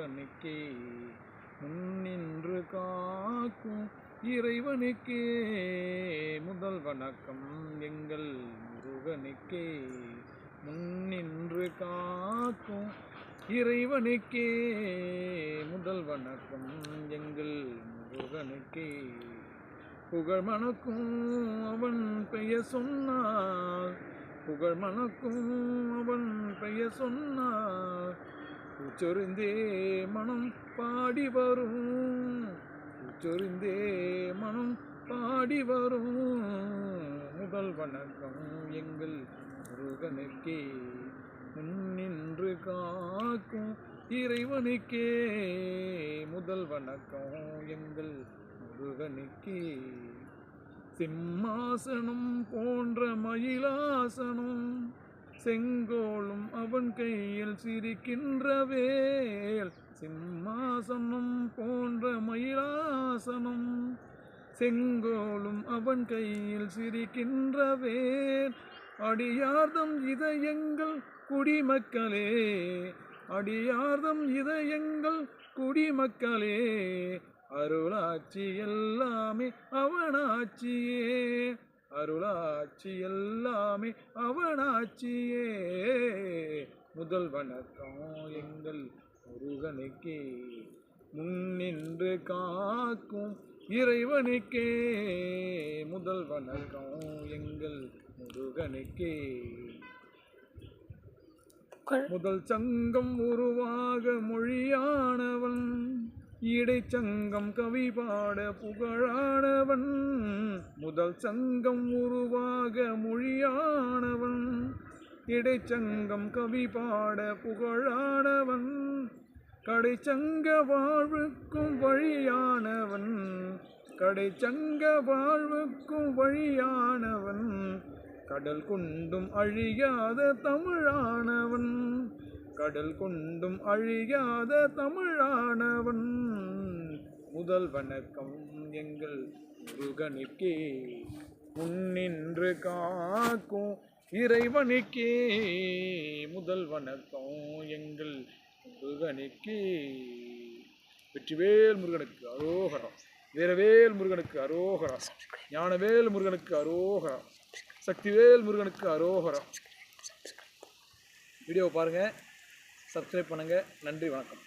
முருகனுக்கே முன்னின்று காக்கும் இறைவனுக்கே முதல் வணக்கம் எங்கள் முருகனுக்கே முன்னின்று காக்கும் இறைவனுக்கே முதல் வணக்கம் எங்கள் முருகனுக்கே புகழ் மணக்கும் அவன் பெயர் சொன்னார் புகழ் மணக்கும் அவன் பெயர் சொன்னார் உச்சொறிந்தே மனம் பாடி வரும் உச்சொறிந்தே மனம் பாடி வரும் முதல் வணக்கம் எங்கள் முருகனுக்கே முன்னின்று காக்கும் இறைவனுக்கே முதல் வணக்கம் எங்கள் முருகனுக்கே சிம்மாசனம் போன்ற மயிலாசனம் செங்கோலும் அவன் கையில் சிரிக்கின்ற வேல் சிம்மாசனம் போன்ற மயிலாசனம் செங்கோலும் அவன் கையில் சிரிக்கின்ற வேல் அடியார்தம் இதயங்கள் குடிமக்களே அடியார்தம் இதயங்கள் குடிமக்களே அருளாட்சி எல்லாமே அவனாட்சியே அருளாட்சி எல்லாமே அவனாட்சியே முதல் வணக்கம் எங்கள் முருகனுக்கே முன்னின்று காக்கும் இறைவனுக்கே முதல் வணக்கம் எங்கள் முருகனுக்கே முதல் சங்கம் உருவாக மொழியானவன் இடைச்சங்கம் கவி பாட புகழானவன் முதல் சங்கம் உருவாக மொழியானவன் இடைச்சங்கம் கவி பாட புகழானவன் கடைச்சங்க வாழ்வுக்கும் வழியானவன் கடைச்சங்க வாழ்வுக்கும் வழியானவன் கடல் கொண்டும் அழியாத தமிழானவன் கடல் கொண்டும் அழியாத தமிழானவன் முதல் வணக்கம் எங்கள் முருகனுக்கே முன்னின்று காக்கும் இறைவனுக்கே முதல் வணக்கம் எங்கள் முருகனுக்கே வெற்றிவேல் முருகனுக்கு அரோகரம் வீரவேல் முருகனுக்கு அரோகரம் ஞானவேல் முருகனுக்கு அரோகரம் சக்திவேல் முருகனுக்கு அரோகரம் வீடியோவை பாருங்கள் சப்ஸ்கிரைப் பண்ணுங்கள் நன்றி வணக்கம்